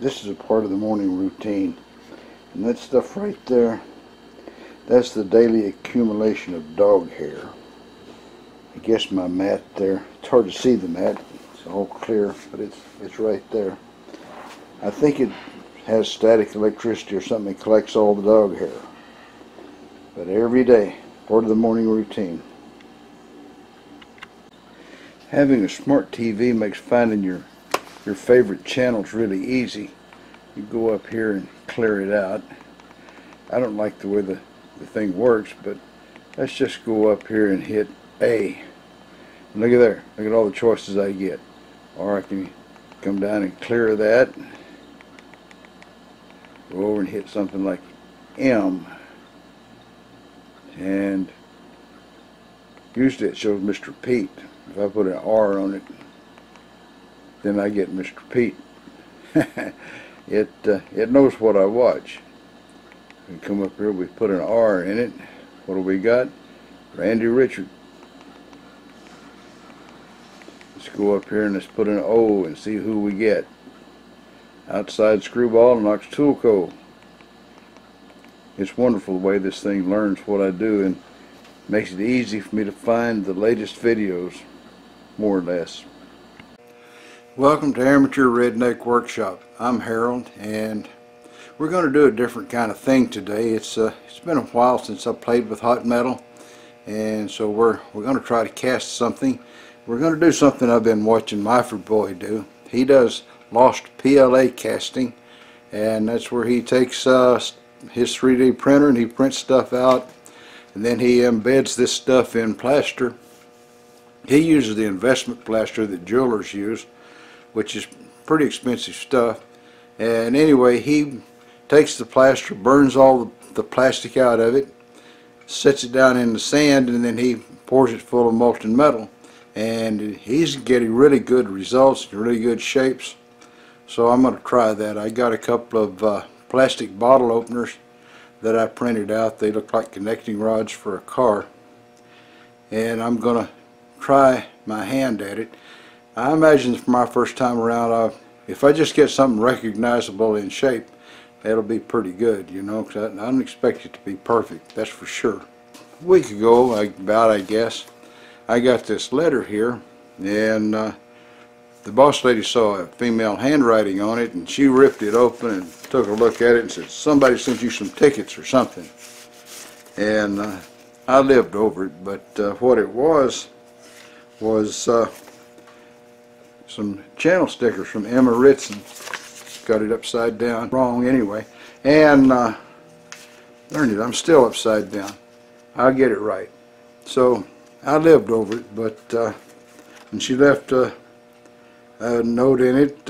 this is a part of the morning routine. And that stuff right there, that's the daily accumulation of dog hair. I guess my mat there, it's hard to see the mat, it's all clear, but it's right there. I think it has static electricity or something that collects all the dog hair. But every day, part of the morning routine. Having a smart TV makes finding your favorite channels really easy. You go up here and clear it out. I don't like the way the thing works, but let's just go up here and hit A. Look at there. Look at all the choices I get. Or I can come down and clear that. Go over and hit something like M. And usually it shows Mr. Pete. If I put an R on it, then I get Mr. Pete. It knows what I watch. We come up here, we put an R in it. What do we got? Randy Richard. Let's go up here and let's put an O and see who we get. Outside Screwball and Knox Toolco. It's wonderful the way this thing learns what I do and makes it easy for me to find the latest videos, more or less. Welcome to Amateur Redneck Workshop. I'm Harold, and we're going to do a different kind of thing today. It's been a while since I played with hot metal, and so we're going to try to cast something. We're going to do something I've been watching Myford Boy do. He does Lost Pla Casting, and that's where he takes his 3D printer and he prints stuff out, and then he embeds this stuff in plaster. He uses the investment plaster that jewelers use, which is pretty expensive stuff. And anyway, he takes the plaster, burns all the plastic out of it, sets it down in the sand, and then he pours it full of molten metal. And he's getting really good results, really good shapes. So I'm going to try that. I got a couple of plastic bottle openers that I printed out. They look like connecting rods for a car. And I'm going to try my hand at it. I imagine for my first time around, if I just get something recognizable in shape, that'll be pretty good, you know, because I don't expect it to be perfect, that's for sure. A week ago, I guess, I got this letter here, and the boss lady saw a female handwriting on it, and she ripped it open and took a look at it and said, somebody sent you some tickets or something. And I lived over it, but what it was some channel stickers from Emma Ritson. Got it upside down, wrong anyway, and darn it, I'm still upside down. I'll get it right. So I lived over it, but and she left a note in it,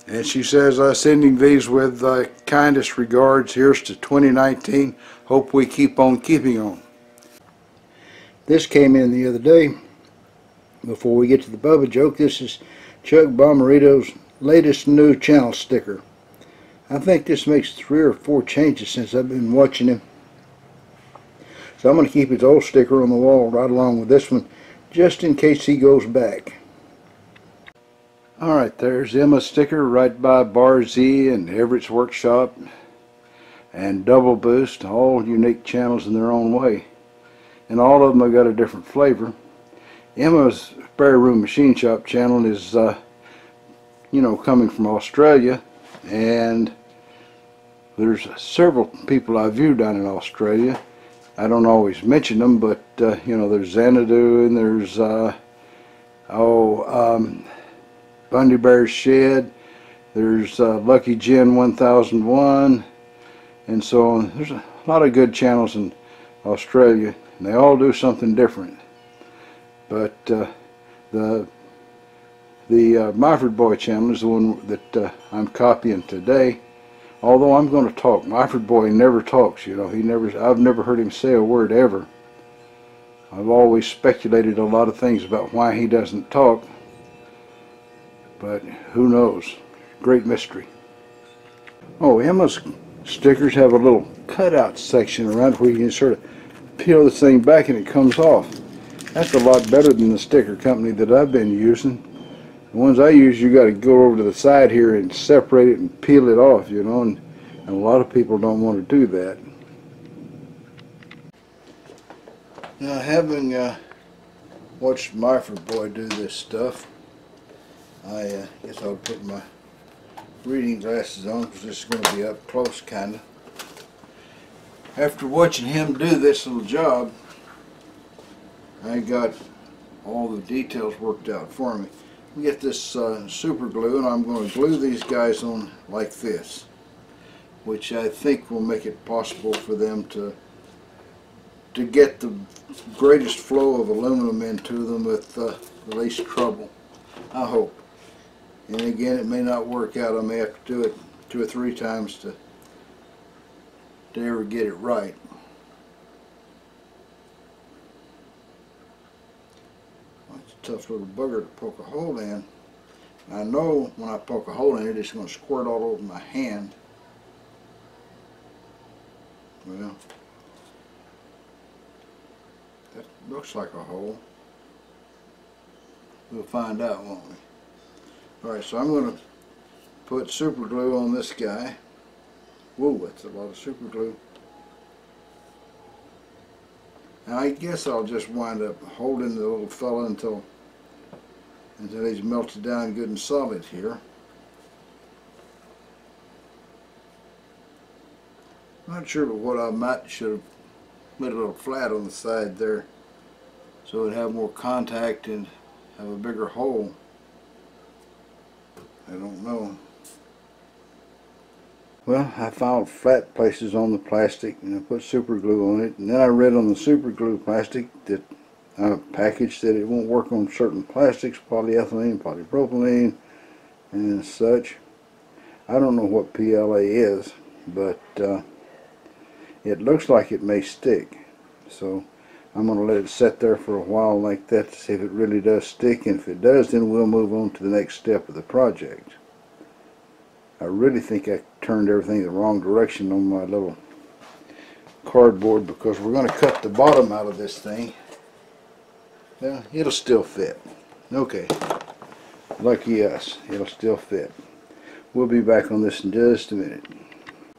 and she says, sending these with kindest regards. Here's to 2019. Hope we keep on keeping on. This came in the other day. Before we get to the Bubba joke, this is Chuck Bomarito's latest new channel sticker. I think this makes 3 or 4 changes since I've been watching him. So I'm going to keep his old sticker on the wall right along with this one, just in case he goes back. Alright, there's Emma's sticker right by Bar Z and Everett's Workshop and Double Boost, all unique channels in their own way. And all of them have got a different flavor. Emma's Spare Room Machine Shop channel is, you know, coming from Australia, and there's several people I view down in Australia. I don't always mention them, but you know, there's Xanadu, and there's Bundy Bear's Shed, there's Lucky Jen 1001, and so on. There's a lot of good channels in Australia, and they all do something different. But the Myford Boy channel is the one that I'm copying today. Although I'm going to talk. Myford Boy never talks, you know. I've never heard him say a word ever. I've always speculated a lot of things about why he doesn't talk. But who knows? Great mystery. Oh, Emma's stickers have a little cutout section around where you can sort of peel this thing back and it comes off. That's a lot better than the sticker company that I've been using. The ones I use, you got to go over to the side here and separate it and peel it off, you know, and a lot of people don't want to do that. Now, having watched Myford Boy do this stuff, I guess I'll put my reading glasses on because this is going to be up close, kind of. After watching him do this little job, I got all the details worked out for me. We get this super glue, and I'm going to glue these guys on like this, which I think will make it possible for them to get the greatest flow of aluminum into them with the least trouble, I hope. And again, it may not work out. I may have to do it 2 or 3 times to ever get it right. Well, it's a tough little bugger to poke a hole in. I know when I poke a hole in it, it's going to squirt all over my hand. Well, that looks like a hole. We'll find out, won't we? Alright, so I'm going to put super glue on this guy. Whoa, that's a lot of super glue. And I guess I'll just wind up holding the little fella until he's melted down good and solid here. Not sure, but what I might should have made a little flat on the side there so it'd have more contact and have a bigger hole. I don't know. Well, I found flat places on the plastic and I put super glue on it, and then I read on the super glue plastic that package that it won't work on certain plastics, polyethylene, polypropylene, and such. I don't know what PLA is, but it looks like it may stick. So I'm going to let it sit there for a while like that to see if it really does stick, and if it does, then we'll move on to the next step of the project. I really think I turned everything the wrong direction on my little cardboard, because we're going to cut the bottom out of this thing. Well, it'll still fit. Okay, lucky us, it'll still fit. We'll be back on this in just a minute.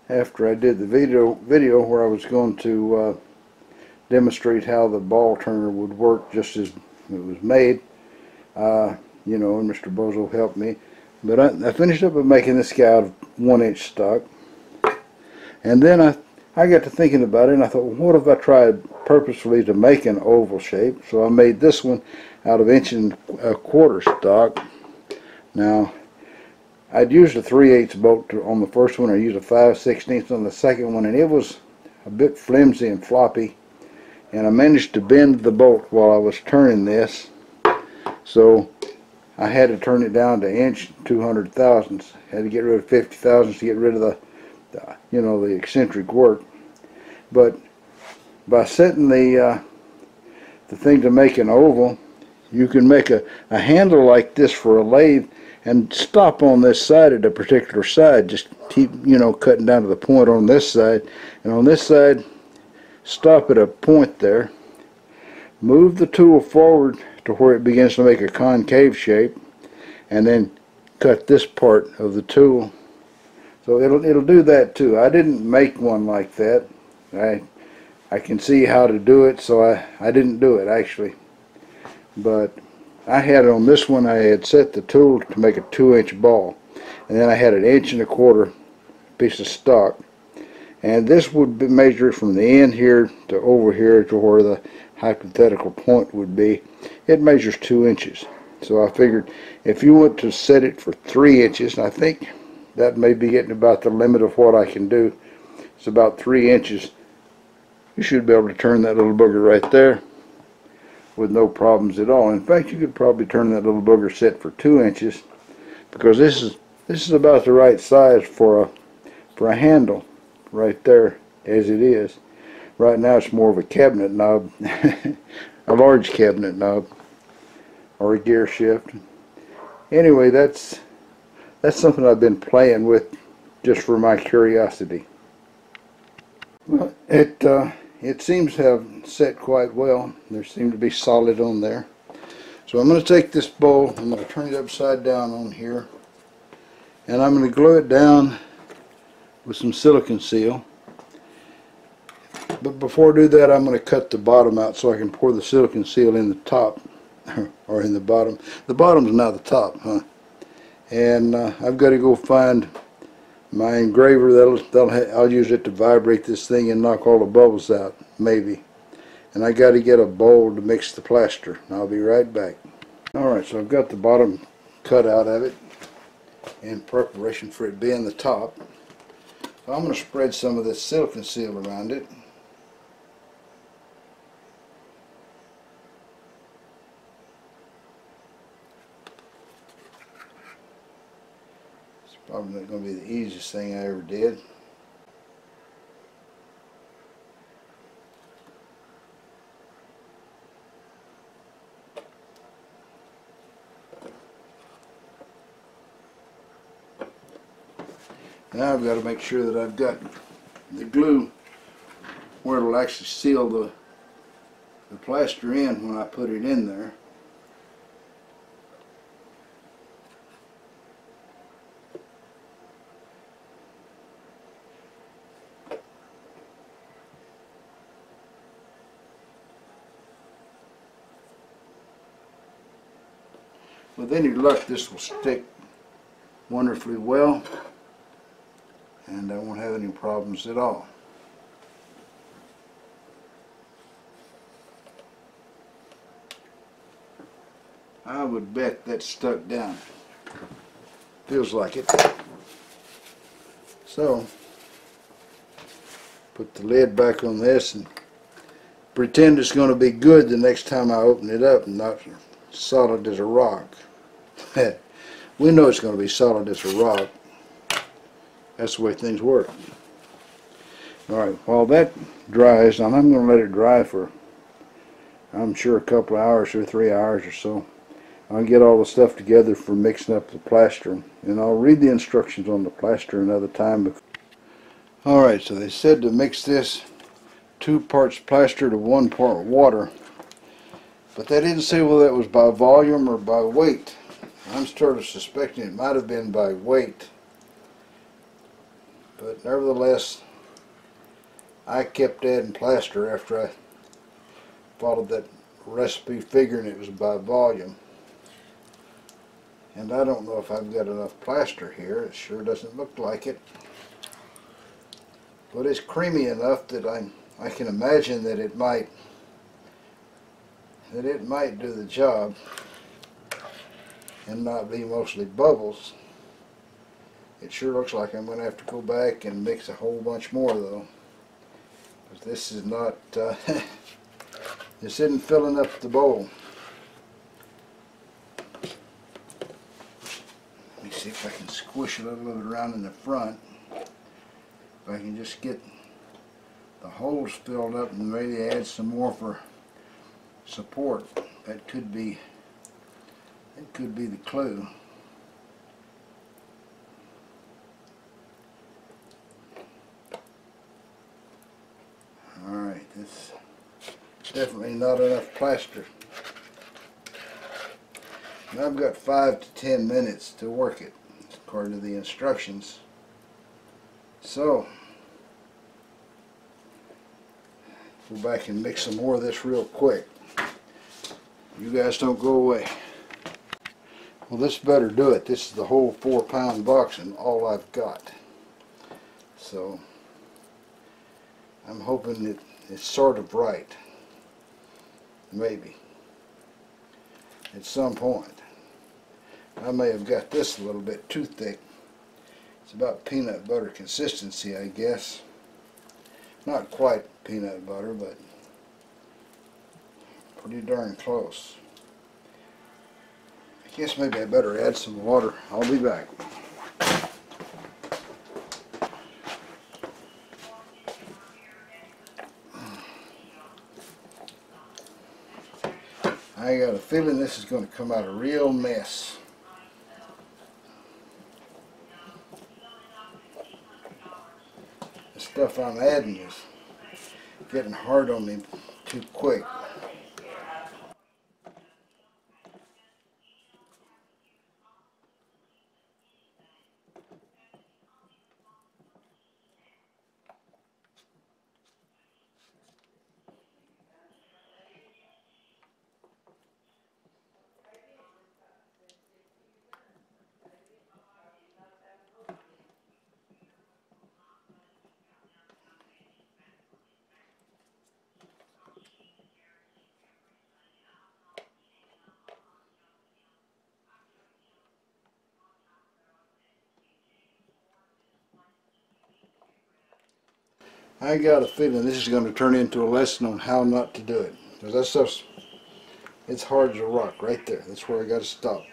After I did the video where I was going to demonstrate how the ball turner would work just as it was made, you know, and Mr. Bozo helped me. But I finished up with making this guy out of 1-inch stock, and then I got to thinking about it, and I thought, well, what if I tried purposefully to make an oval shape? So I made this one out of 1.25 inch stock. Now, I'd used a 3/8 bolt on the first one. I used a 5/16 on the second one, and it was a bit flimsy and floppy, and I managed to bend the bolt while I was turning this, so I had to turn it down to 1/200 thousandths. Had to get rid of 50 thousandths to get rid of the you know, the eccentric work. But by setting the thing to make an oval, you can make a handle like this for a lathe and stop on this side at a particular side. Just keep, you know, cutting down to the point on this side, and on this side stop at a point there. Move the tool forward to where it begins to make a concave shape, and then cut this part of the tool. So it'll do that too. I didn't make one like that. I can see how to do it, so I didn't do it actually. But I had it on this one. I had set the tool to make a 2-inch ball, and then I had an 1.25 inch piece of stock, and this would be measured from the end here to over here to where the hypothetical point would be. It measures 2 inches. So I figured if you want to set it for 3 inches, and I think that may be getting about the limit of what I can do. It's about 3 inches. You should be able to turn that little booger right there with no problems at all. In fact, you could probably turn that little booger set for 2 inches, because this is about the right size for a handle right there as it is. Right now it's more of a cabinet knob, a large cabinet knob, or a gear shift. Anyway, that's something I've been playing with just for my curiosity. Well, it seems to have set quite well. There seemed to be solid on there. So I'm going to take this bowl, I'm going to turn it upside down on here, and I'm going to glue it down with some silicone seal. But before I do that, I'm going to cut the bottom out so I can pour the silicone seal in the top, or in the bottom. The bottom's now the top, huh? And I've got to go find my engraver. I'll use it to vibrate this thing and knock all the bubbles out, maybe. And I got to get a bowl to mix the plaster. I'll be right back. Alright, so I've got the bottom cut out of it in preparation for it being the top. So I'm going to spread some of this silicone seal around it. It's probably not going to be the easiest thing I ever did. Now I've got to make sure that I've got the glue where it'll actually seal the plaster in when I put it in there. With any luck, this will stick wonderfully well, and I won't have any problems at all. I would bet that's stuck down. Feels like it. So, put the lid back on this and pretend it's going to be good the next time I open it up and not solid as a rock. We know it's going to be solid as a rock. That's the way things work. Alright, while that dries, and I'm going to let it dry for, I'm sure, a couple of hours or 3 hours or so. I'll get all the stuff together for mixing up the plaster, and I'll read the instructions on the plaster another time. Alright, so they said to mix this 2 parts plaster to 1 part water, but they didn't say whether that was by volume or by weight. I'm sort of suspecting it might have been by weight, but nevertheless I kept adding plaster after I followed that recipe, figuring it was by volume. And I don't know if I've got enough plaster here. It sure doesn't look like it, but it's creamy enough that I can imagine that it might do the job and not be mostly bubbles. It sure looks like I'm going to have to go back and mix a whole bunch more though, because this is not this isn't filling up the bowl. Let me see if I can squish a little of it around in the front. If I can just get the holes filled up and maybe add some more for support. That could be the clue. Alright, that's definitely not enough plaster. And I've got 5 to 10 minutes to work it, according to the instructions. So, go back and mix some more of this real quick. You guys don't go away. Well, this better do it. This is the whole 4-pound box and all I've got. So, I'm hoping that it's sort of right. Maybe. At some point. I may have got this a little bit too thick. It's about peanut butter consistency, I guess. Not quite peanut butter, but pretty darn close. I guess maybe I better add some water. I'll be back. I got a feeling this is going to come out a real mess. The stuff I'm adding is getting hard on me too quick. I got a feeling this is going to turn into a lesson on how not to do it. Because that stuff's, it's hard as a rock right there. That's where I got to stop.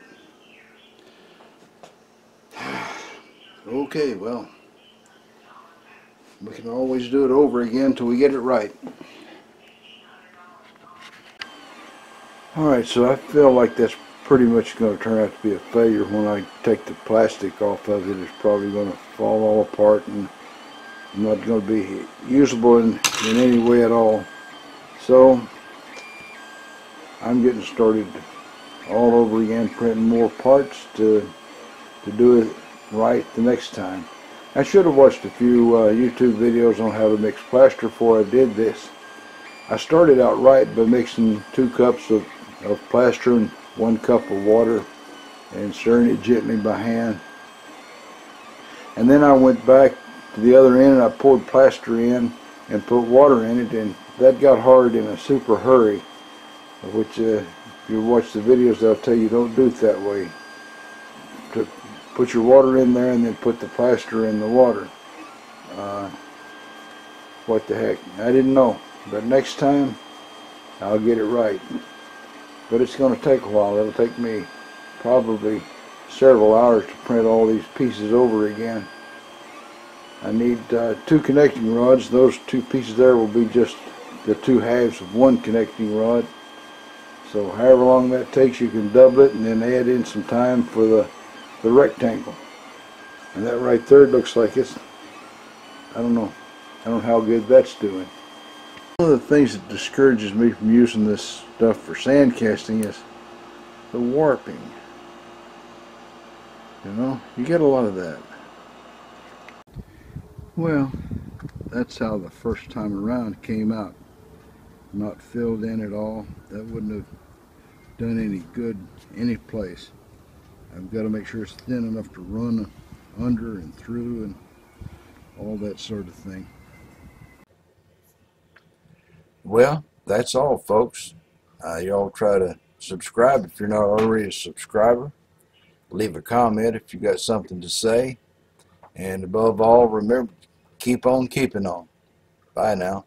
Okay, well, we can always do it over again until we get it right. Alright, so I feel like that's pretty much going to turn out to be a failure. When I take the plastic off of it, it's probably going to fall all apart and not going to be usable in any way at all. So I'm getting started all over again, printing more parts to do it right the next time. I should have watched a few YouTube videos on how to mix plaster before I did this. I started out right by mixing 2 cups of plaster and 1 cup of water and stirring it gently by hand. And then I went back to the other end and I poured plaster in and put water in it, and that got hard in a super hurry, which if you watch the videos they'll tell you don't do it that way. To put your water in there and then put the plaster in the water. What the heck, I didn't know, but next time I'll get it right. But it's going to take a while. It'll take me probably several hours to print all these pieces over again. I need 2 connecting rods. Those 2 pieces there will be just the 2 halves of 1 connecting rod. So however long that takes, you can double it and then add in some time for the rectangle. And that right there looks like it's, I don't know how good that's doing. One of the things that discourages me from using this stuff for sand casting is the warping. You know, you get a lot of that. Well, that's how the first time around came out. Not filled in at all. That wouldn't have done any good any place. I've got to make sure it's thin enough to run under and through and all that sort of thing. Well, that's all, folks. Y'all try to subscribe if you're not already a subscriber. Leave a comment if you got something to say. And above all, remember, keep on keeping on. Bye now.